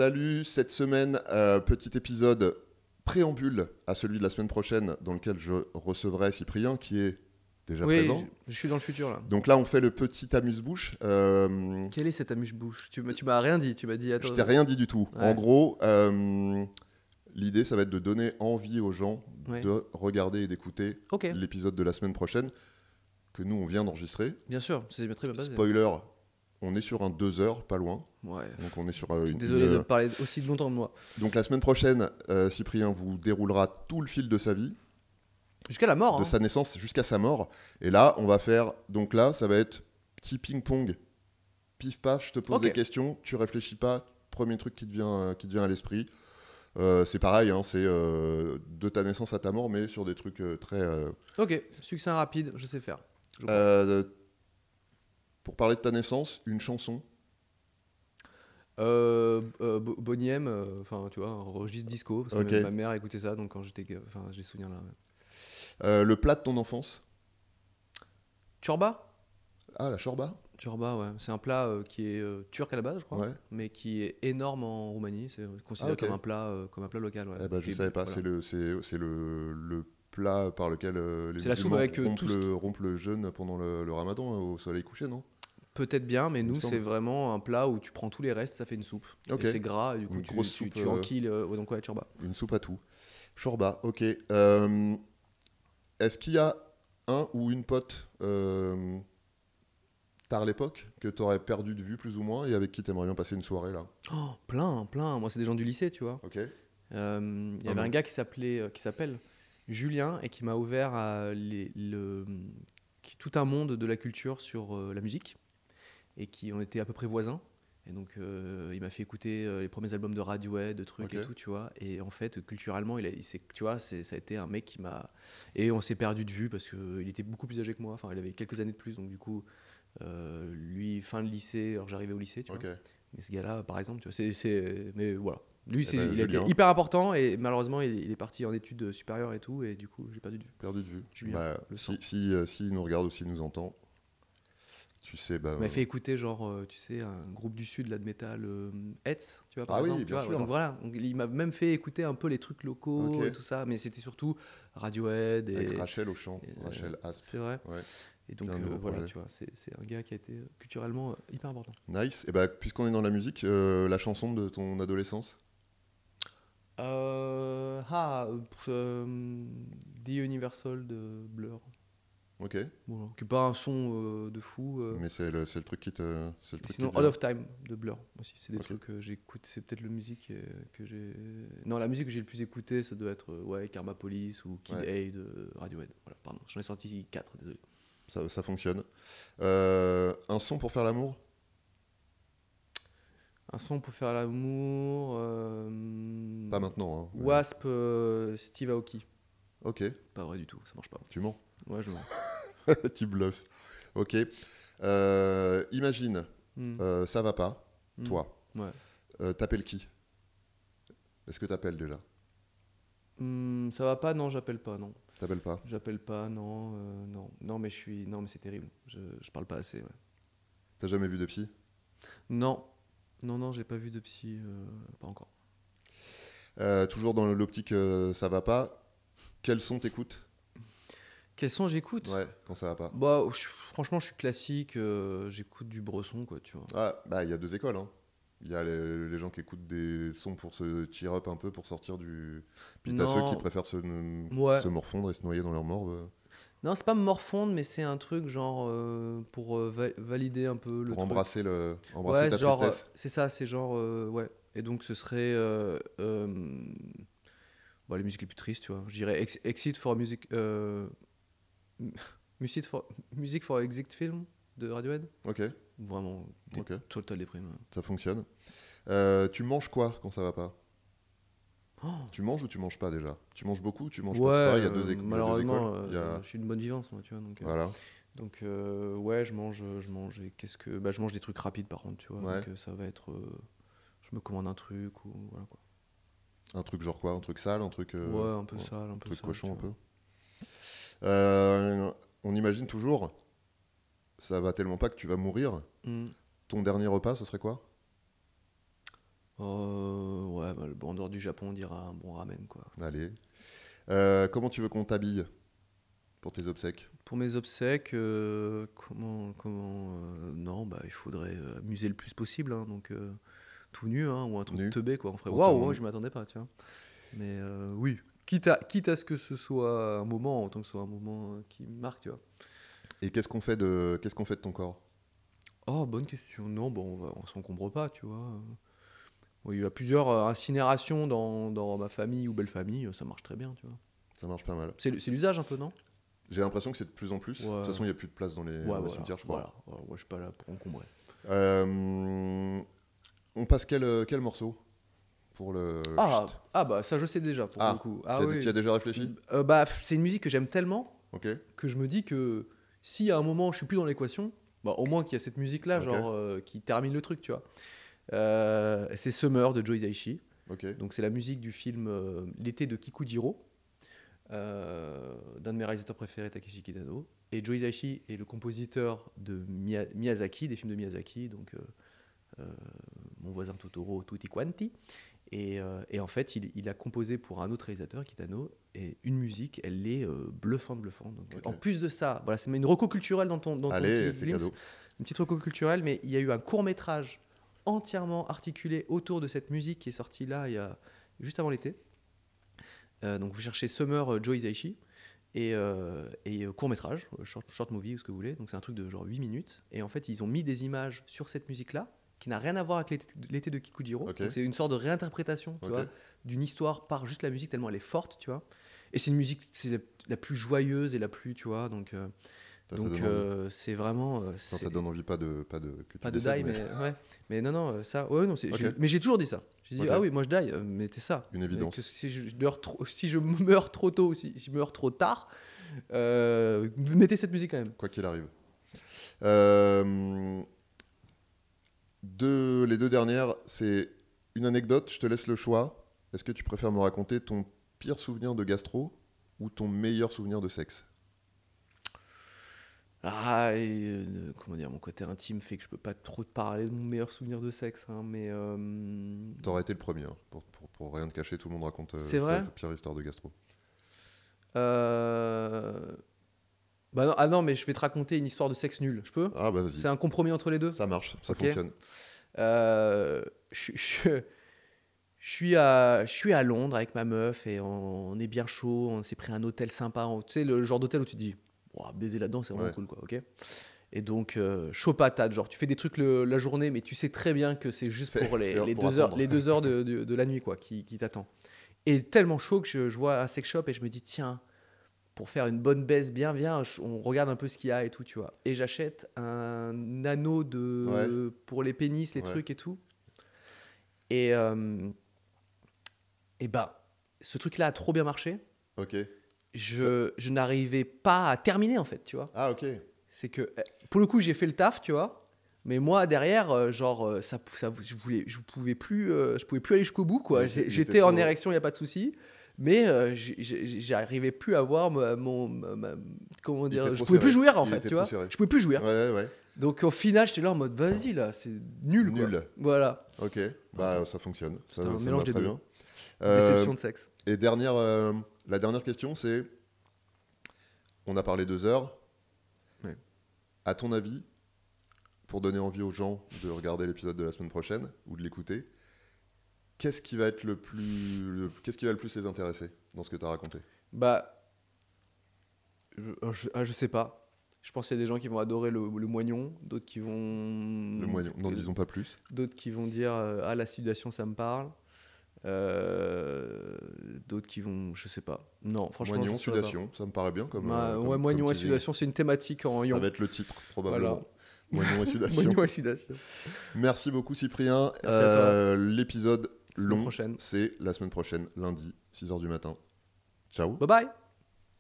Salut, cette semaine, petit épisode préambule à celui de la semaine prochaine dans lequel je recevrai Cyprien qui est déjà présent. Je suis dans le futur là. Donc là, on fait le petit amuse-bouche. Quel est cet amuse-bouche? Tu m'as rien dit, tu m'as dit attends. Je t'ai rien dit du tout. Ouais. En gros, l'idée, ça va être de donner envie aux gens Ouais. de regarder et d'écouter Ok, l'épisode de la semaine prochaine que nous, on vient d'enregistrer. bien sûr, c'est très bien passé. Spoiler, on est sur un 2 heures, pas loin. Ouais. Donc on est sur Je suis désolé de parler aussi longtemps de moi. Donc la semaine prochaine, Cyprien vous déroulera tout le fil de sa vie, Jusqu'à la mort. de sa naissance jusqu'à sa mort. Et là, on va faire... Donc là, ça va être petit ping-pong. Pif paf, je te pose Ok. des questions, tu réfléchis pas, premier truc qui te vient à l'esprit. C'est pareil, hein, c'est de ta naissance à ta mort, mais sur des trucs très... Ok, succinct rapide, je sais faire. Je crois. Pour parler de ta naissance, une chanson. Boney M, enfin tu vois, un registre disco, parce que Ok. ma mère écoutait ça, donc quand j'étais, enfin j'ai ce souvenir là. Ouais. Le plat de ton enfance. Chorba? Ah, la chorba. Chorba, ouais, c'est un plat qui est turc à la base, je crois, Ouais. mais qui est énorme en Roumanie. C'est considéré ok. comme un plat local. Ouais. Eh ben, je Et savais pas, voilà. c'est le plat par lequel les C'est la soupe musulmans avec tout ce rompent le jeûne pendant le ramadan au soleil couché, non? Peut-être bien, mais Il me nous, semble. c'est vraiment un plat où tu prends tous les restes, ça fait une soupe. Ok. Et c'est gras, et du coup, Une grosse soupe, tu enquilles. Ouais, donc, ouais, chorba. Une soupe à tout. Chorba, ok. Est-ce qu'il y a un ou une pote tard l'époque que tu aurais perdu de vue plus ou moins et avec qui tu aimerais bien passer une soirée là? Oh, plein. Moi, c'est des gens du lycée, tu vois. Ok. Il y avait nom. un gars qui s'appelle Julien et qui m'a ouvert à tout un monde de la culture sur la musique et qui on était à peu près voisins. Et donc, il m'a fait écouter les premiers albums de Radiohead, de trucs Ok. et tout, tu vois. Et en fait, culturellement, tu vois, ça a été un mec qui m'a... Et on s'est perdu de vue parce qu'il était beaucoup plus âgé que moi. Enfin, il avait quelques années de plus. Donc, du coup, lui, fin de lycée, alors j'arrivais au lycée, tu Ok. vois. Mais ce gars-là, par exemple, tu vois, mais voilà. Lui, Eh ben, il a été Julien. hyper important et malheureusement, il est parti en études supérieures et tout. Et du coup, j'ai perdu de vue. Perdu de vue. Julien, Bah, le si nous regarde ou s'il nous entend, tu sais, bah, Il m'a fait écouter, genre, tu sais, un groupe du sud là, de métal, Hetz, tu vois, par Ah oui, exemple. bien tu vois, sûr. donc voilà, donc, il m'a même fait écouter un peu les trucs locaux Ok. et tout ça, mais c'était surtout Radiohead avec et. Rachel au chant, et, Rachel Asp. C'est vrai. Ouais. Et donc, Plein de nouveaux voilà, projets. tu vois, c'est un gars qui a été culturellement hyper important. Nice. Et bah, puisqu'on est dans la musique, la chanson de ton adolescence. The Universal de Blur. Ok. Voilà, qui n'est pas un son de fou. Mais c'est le truc qui te. C'est le truc Sinon, qui te Out vient. of Time de Blur aussi. C'est des Ok. trucs que j'écoute. C'est peut-être la musique que j'ai. Non, la musique que j'ai le plus écoutée, ça doit être ouais, Karma Police ou Kid A de Radiohead. Voilà, pardon. J'en ai sorti 4, désolé. Ça fonctionne. Un son pour faire l'amour. Un son pour faire l'amour. Pas maintenant. Hein, mais- Wasp, Steve Aoki. Ok. Pas vrai du tout, ça marche pas. Tu mens. Ouais, je mens. Tu bluffes. Ok. Imagine, Hmm. ça va pas. Hmm. Toi. Ouais. T'appelles qui? Est-ce que t'appelles déjà? Ça va pas? Non, j'appelle pas, non. T'appelles pas? J'appelle pas, non, non. Non, mais non, mais c'est terrible. Je parle pas assez, ouais. T'as jamais vu de psy? Non, non, j'ai pas vu de psy, pas encore. Toujours dans l'optique ça va pas. Quels sons t'écoutes? Quels sons j'écoute? Ouais, quand ça va pas. Bah, franchement, je suis classique, j'écoute du Bresson, quoi, tu vois. Ah, bah il y a deux écoles. Hein. Il y a les gens qui écoutent des sons pour se cheer up un peu, pour sortir du. Puis t'as ceux Non. qui préfèrent Ouais. se morfondre et se noyer dans leur morve. Non, c'est pas me morfondre, mais c'est un truc genre pour valider un peu le Pour truc. embrasser Ouais, ta genre, tristesse. c'est ça, c'est genre, ouais. Et donc, ce serait bon, les musiques les plus tristes, tu vois. Je dirais Exit for Music. Music for Exit Film de Radiohead. Ok, Vraiment, ok, total déprime. ça fonctionne. Tu manges quoi quand ça va pas? Oh. Tu manges ou tu manges pas déjà? Tu manges beaucoup ou tu manges pas? Ouais, C'est pareil, il y a deux malheureusement, écoles. Il y a- je suis une bonne vivance, moi, tu vois. Donc, Voilà. ouais, je mange. Et je mange des trucs rapides, par contre, tu vois. Ouais. Donc, ça va être. Je me commande un truc ou voilà quoi. Un truc genre quoi? Un truc sale? Un truc. Ouais, un peu ouais, sale, un peu truc sale. cochon un tu peu. vois. On imagine toujours, ça va tellement pas que tu vas mourir. Hmm. Ton dernier repas, ce serait quoi? en dehors du Japon, on dira un bon ramen, quoi. Allez. Comment tu veux qu'on t'habille pour tes obsèques? Pour mes obsèques, non, bah, il faudrait amuser le plus possible, hein, donc tout nu, hein, ou un truc Nu. teubé, quoi. On ferait Autrement. waouh, je m'attendais pas, tu vois. Mais oui, quitte à ce que ce soit un moment, autant que ce soit un moment qui me marque, tu vois. Et qu'est-ce qu'on fait de ton corps? Oh, bonne question. Non, bon, on s'encombre pas, tu vois. Bon, il y a plusieurs incinérations dans ma famille ou belle famille, ça marche très bien, tu vois. Ça marche pas mal. C'est l'usage un peu, non? J'ai l'impression que c'est de plus en plus. Ouais. De toute façon, il n'y a plus de place dans les Voilà, cimetières, je crois. voilà. Moi, je suis pas là pour encombrer. On passe quel morceau pour le... Bah ça je sais déjà pour le coup. Tu as déjà réfléchi? Bah c'est une musique que j'aime tellement Ok. que je me dis que si à un moment je suis plus dans l'équation, bah au moins qu'il y a cette musique là, Ok. genre qui termine le truc, tu vois. C'est Summer de Joe Hisaishi. Ok. Donc c'est la musique du film L'été de Kikujiro, d'un de mes réalisateurs préférés, Takeshi Kitano. Et Joe Hisaishi est le compositeur de Miyazaki, des films de Miyazaki, donc Mon voisin Totoro, Tutti Quanti. Et en fait, il a composé pour un autre réalisateur, Kitano, et une musique, elle est bluffante. Donc, Ok. en plus de ça, voilà, c'est une reco culturelle dans ton Allez, petit c'est glimpse, cadeau. une petite reco culturelle, mais il y a eu un court-métrage entièrement articulé autour de cette musique qui est sorti là, juste avant l'été. Donc vous cherchez Summer Joe Hisaishi, et court-métrage, short movie ou ce que vous voulez, donc c'est un truc de genre 8 minutes, et en fait ils ont mis des images sur cette musique-là, qui n'a rien à voir avec l'été de Kikujiro. Ok. Donc c'est une sorte de réinterprétation, tu Ok. vois, d'une histoire par juste la musique, tellement elle est forte, tu vois. Et c'est une musique, c'est la plus joyeuse et la plus, tu vois, donc Ça donne envie. c'est vraiment... Non, ça donne envie, pas de que tu pas de décèdes, die, mais non, ça... Ouais, non, Ok. mais j'ai toujours dit ça. J'ai dit, Ok. ah oui, moi je die, mais c'est ça. Une évidence. Que si je meurs trop tôt, si je meurs trop tard, mettez cette musique quand même. quoi qu'il arrive. Les deux dernières, c'est une anecdote, je te laisse le choix. Est-ce que tu préfères me raconter ton pire souvenir de gastro ou ton meilleur souvenir de sexe? Comment dire, mon côté intime fait que je peux pas trop te parler de mon meilleur souvenir de sexe, hein, mais... T'aurais été le premier, hein, pour rien te cacher, tout le monde raconte C'est vrai sa pire histoire de gastro. Bah non, ah non, mais je vais te raconter une histoire de sexe nul, je peux? Ah bah vas-y, C'est un compromis entre les deux? ça marche, ça Ok. fonctionne. Je suis à Londres avec ma meuf et on est bien chaud, on s'est pris un hôtel sympa, tu sais, le genre d'hôtel où tu te dis, wow, baiser là-dedans c'est vraiment Ouais. cool, quoi, ok? Et donc, chaud patate, genre tu fais des trucs la journée, mais tu sais très bien que c'est juste pour c'est les pour 2 heures, attendre. les 2 heures de la nuit, quoi, qui t'attend. Et tellement chaud que je vois un sex shop et je me dis, tiens, pour faire une bonne baisse bien, on regarde un peu ce qu'il y a et tout, tu vois. Et j'achète un anneau pour les pénis, les Ouais. trucs et tout. Et ben, ce truc-là a trop bien marché. Ok. Je n'arrivais pas à terminer, en fait, tu vois. Ah ok. C'est que, pour le coup, j'ai fait le taf, tu vois. Mais moi, derrière, je pouvais plus aller jusqu'au bout, quoi. Ouais, il était J'étais en trop- érection, il n'y a pas de souci. Mais j'arrivais plus à voir comment Il dire, était je trop pouvais plus serré. jouir en Il fait, était tu trop vois. serré. Je pouvais plus jouir. Ouais. Donc au final, j'étais là en mode vas-y là, c'est nul quoi. Nul. Voilà. Ok. Bah ça fonctionne. Ça C'était un me mélange va des très deux. bien. Déception de sexe. Et la dernière question, c'est, on a parlé 2 heures. Ouais. À ton avis, pour donner envie aux gens de regarder l'épisode de la semaine prochaine ou de l'écouter, qu'est-ce qui va être qu'est-ce qui va le plus les intéresser dans ce que tu as raconté? Bah, je sais pas. Je pense qu'il y a des gens qui vont adorer le moignon, d'autres qui vont. Le moignon, n'en disons pas plus. D'autres qui vont dire ah la sudation ça me parle. D'autres qui vont, je sais pas. Non, franchement. Moignon, je saurais pas. sudation, ça me paraît bien comme. Ouais, moignon et teasing. sudation, c'est une thématique en Ça ion. va être le titre probablement. Voilà. Moignon et sudation. Moignon et sudation. Merci beaucoup Cyprien. Merci à toi. L'épisode Semaine long, prochaine. c'est la semaine prochaine, lundi, 6h du matin. Ciao. Bye bye.